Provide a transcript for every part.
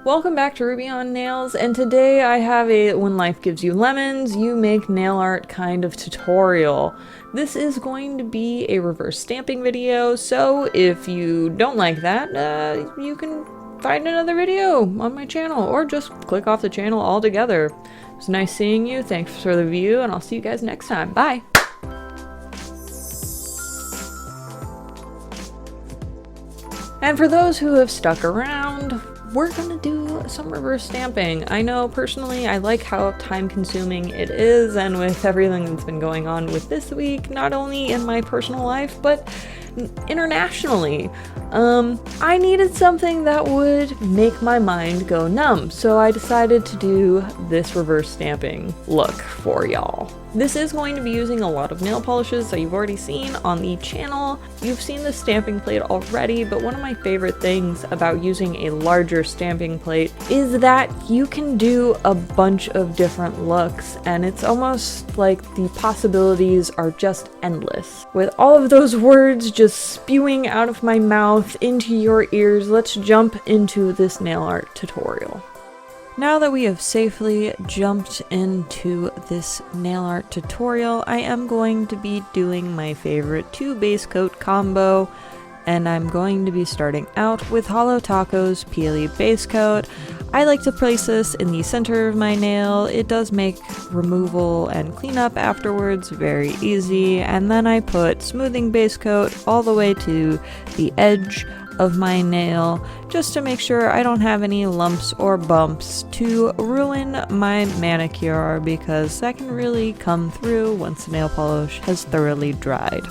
Welcome back to Ruby on Nails, and today I have a When Life Gives You Lemons, You Make Nail Art kind of tutorial. This is going to be a reverse stamping video, so if you don't like that, you can find another video on my channel, or just click off the channel altogether. It was nice seeing you, thanks for the view, and I'll see you guys next time. Bye! And for those who have stuck around, we're gonna do some reverse stamping. I know personally I like how time consuming it is, and with everything that's been going on with this week, not only in my personal life, but internationally, I needed something that would make my mind go numb. So I decided to do this reverse stamping look for y'all. This is going to be using a lot of nail polishes that you've already seen on the channel. You've seen the stamping plate already, but one of my favorite things about using a larger stamping plate is that you can do a bunch of different looks, and it's almost like the possibilities are just endless. With all of those words just spewing out of my mouth into your ears, let's jump into this nail art tutorial. Now that we have safely jumped into this nail art tutorial, I am going to be doing my favorite 2 base coat combo, and I'm going to be starting out with Hollow Taco's Peely base coat. I like to place this in the center of my nail. It does make removal and cleanup afterwards very easy, and then I put smoothing base coat all the way to the edge of my nail, just to make sure I don't have any lumps or bumps to ruin my manicure, because that can really come through once the nail polish has thoroughly dried.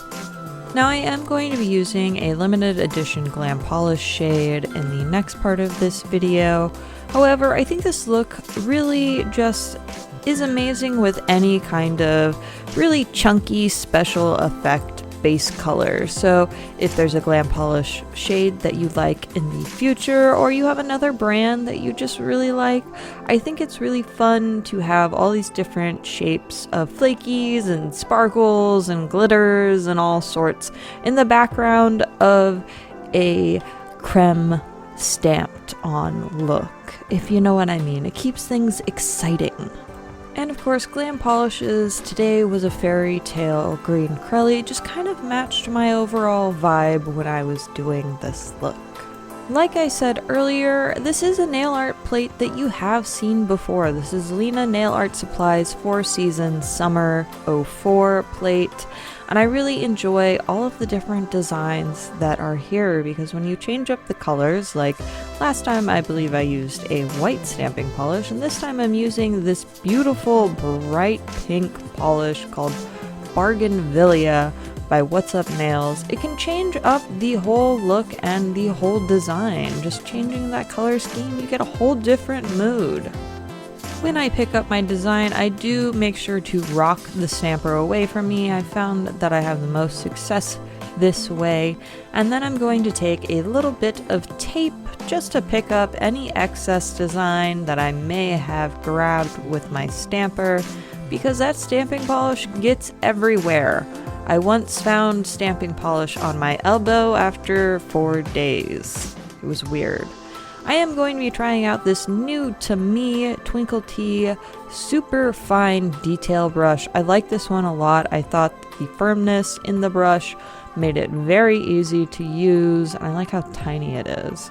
Now I am going to be using a limited edition glam polish shade in the next part of this video. However, I think this look really just is amazing with any kind of really chunky special effect base color. So if there's a glam polish shade that you like in the future, or you have another brand that you just really like, I think it's really fun to have all these different shapes of flakies and sparkles and glitters and all sorts in the background of a creme stamped on look, if you know what I mean. It keeps things exciting. And of course, glam polishes today was a fairy tale green Crelly, just kind of matched my overall vibe when I was doing this look. Like I said earlier, this is a nail art plate that you have seen before. This is Lena Nail Art Supply's 4 Season Summer 04 plate, and I really enjoy all of the different designs that are here, because when you change up the colors, like last time I believe I used a white stamping polish, and this time I'm using this beautiful bright pink polish called Bargainvillea by What's Up Nails. It can change up the whole look and the whole design. Just changing that color scheme, you get a whole different mood. When I pick up my design, I do make sure to rock the stamper away from me. I found that I have the most success this way. And then I'm going to take a little bit of tape just to pick up any excess design that I may have grabbed with my stamper, because that stamping polish gets everywhere. I once found stamping polish on my elbow after 4 days. It was weird. I am going to be trying out this new to me Twinkle Tea super fine detail brush. I like this one a lot. I thought the firmness in the brush made it very easy to use, and I like how tiny it is.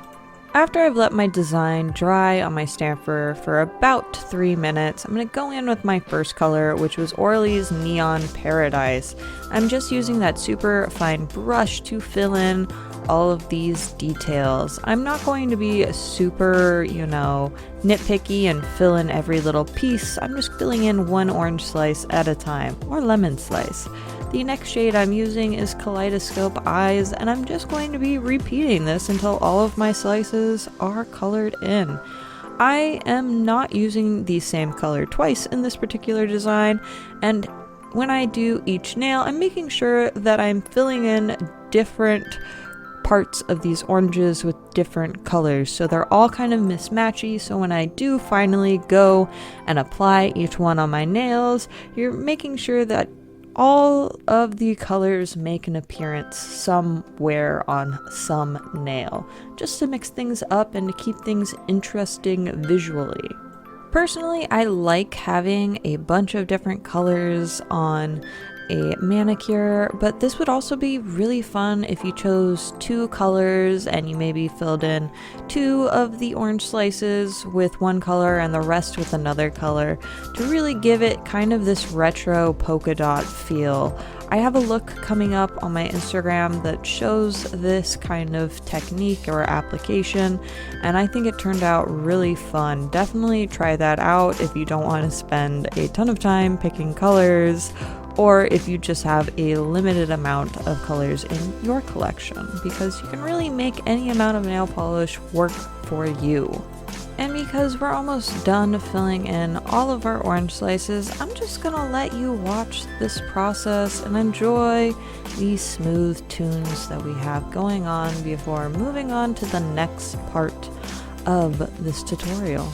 After I've let my design dry on my stamper for about 3 minutes, I'm going to go in with my first color, which was Orly's Neon Paradise. I'm just using that super fine brush to fill in all of these details. I'm not going to be super, nitpicky and fill in every little piece. I'm just filling in one orange slice at a time, or lemon slice. The next shade I'm using is Kaleidoscope Eyes, and I'm just going to be repeating this until all of my slices are colored in. I am not using the same color twice in this particular design, and when I do each nail, I'm making sure that I'm filling in different parts of these oranges with different colors, so they're all kind of mismatchy. So when I do finally go and apply each one on my nails, you're making sure that all of the colors make an appearance somewhere on some nail, just to mix things up and to keep things interesting visually. Personally, I like having a bunch of different colors on a manicure, but this would also be really fun if you chose 2 colors and you maybe filled in 2 of the orange slices with one color and the rest with another color to really give it kind of this retro polka dot feel. I have a look coming up on my Instagram that shows this kind of technique or application, and I think it turned out really fun. Definitely try that out if you don't want to spend a ton of time picking colors, or if you just have a limited amount of colors in your collection, because you can really make any amount of nail polish work for you. And because we're almost done filling in all of our orange slices, I'm just gonna let you watch this process and enjoy these smooth tunes that we have going on before moving on to the next part of this tutorial.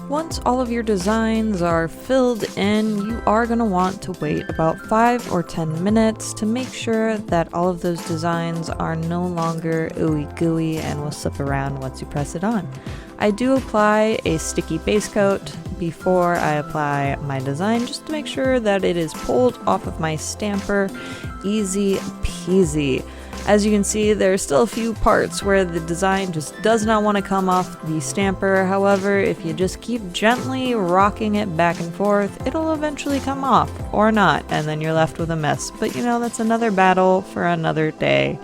Once all of your designs are filled in, you are going to want to wait about 5 or 10 minutes to make sure that all of those designs are no longer ooey gooey and will slip around once you press it on. I do apply a sticky base coat before I apply my design just to make sure that it is pulled off of my stamper. Easy peasy. As you can see, there are still a few parts where the design just does not want to come off the stamper. However, if you just keep gently rocking it back and forth, it'll eventually come off, or not, and then you're left with a mess. But you know, that's another battle for another day.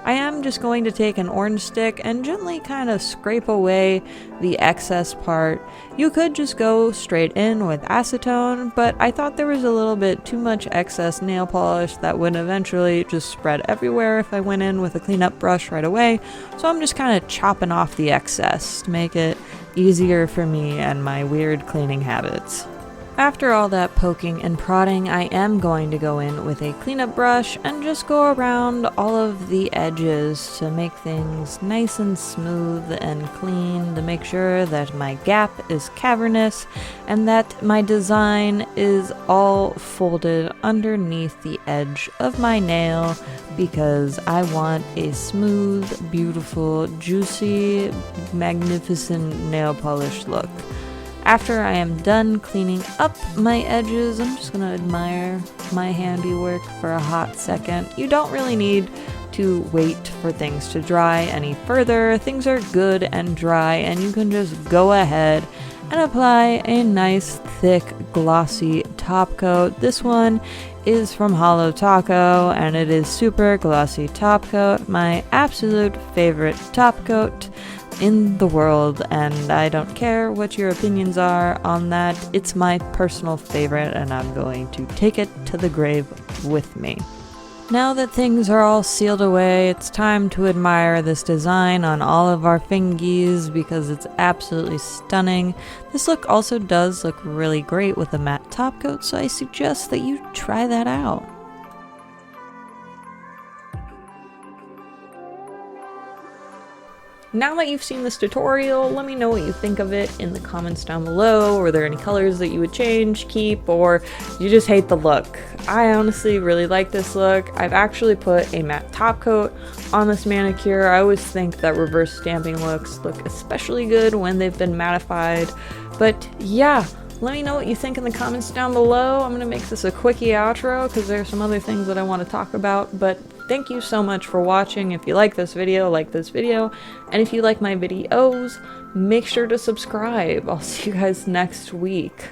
I am just going to take an orange stick and gently kind of scrape away the excess part. You could just go straight in with acetone, but I thought there was a little bit too much excess nail polish that would eventually just spread everywhere if I went in with a cleanup brush right away. So I'm just kind of chopping off the excess to make it easier for me and my weird cleaning habits. After all that poking and prodding, I am going to go in with a cleanup brush and just go around all of the edges to make things nice and smooth and clean, to make sure that my gap is cavernous and that my design is all folded underneath the edge of my nail, because I want a smooth, beautiful, juicy, magnificent nail polish look. After I am done cleaning up my edges, I'm just going to admire my handiwork for a hot second. You don't really need to wait for things to dry any further. Things are good and dry, and you can just go ahead and apply a nice, thick, glossy top coat. This one is from Hollow Taco, and it is super glossy top coat, my absolute favorite top coat in the world, and I don't care what your opinions are on that. It's my personal favorite, and I'm going to take it to the grave with me. Now that things are all sealed away, it's time to admire this design on all of our fingies because it's absolutely stunning. This look also does look really great with a matte top coat, so I suggest that you try that out. Now that you've seen this tutorial, let me know what you think of it in the comments down below. Were there any colors that you would change, keep, or you just hate the look? I honestly really like this look. I've actually put a matte top coat on this manicure. I always think that reverse stamping looks look especially good when they've been mattified. But yeah, let me know what you think in the comments down below. I'm gonna make this a quickie outro because there's some other things that I want to talk about, but thank you so much for watching. If you like this video, and if you like my videos, make sure to subscribe. I'll see you guys next week.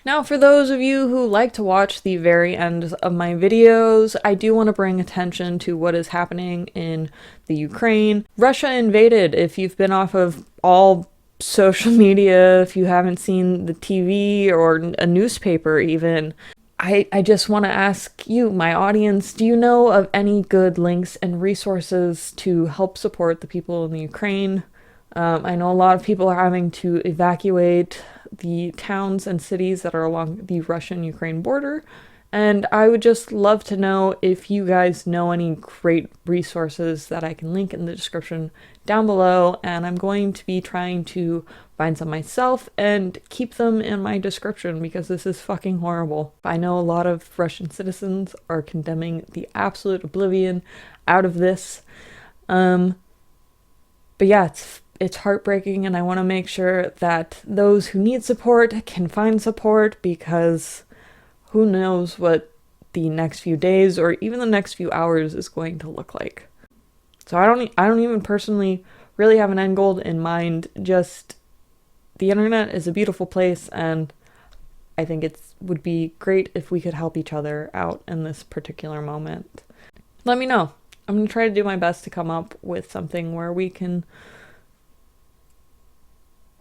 Now, for those of you who like to watch the very end of my videos, I do want to bring attention to what is happening in the Ukraine. Russia invaded. If you've been off of all social media, if you haven't seen the TV or a newspaper even, I just want to ask you, my audience, do you know of any good links and resources to help support the people in the Ukraine? I know a lot of people are having to evacuate the towns and cities that are along the Russian-Ukraine border, and I would just love to know if you guys know any great resources that I can link in the description down below, and I'm going to be trying to find some myself and keep them in my description because this is fucking horrible. I know a lot of Russian citizens are condemning the absolute oblivion out of this. But yeah, it's heartbreaking, and I want to make sure that those who need support can find support, because who knows what the next few days or even the next few hours is going to look like. So I don't even personally really have an end goal in mind. Just the internet is a beautiful place, and I think it would be great if we could help each other out in this particular moment. Let me know. I'm going to try to do my best to come up with something where we can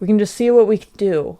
just see what we can do.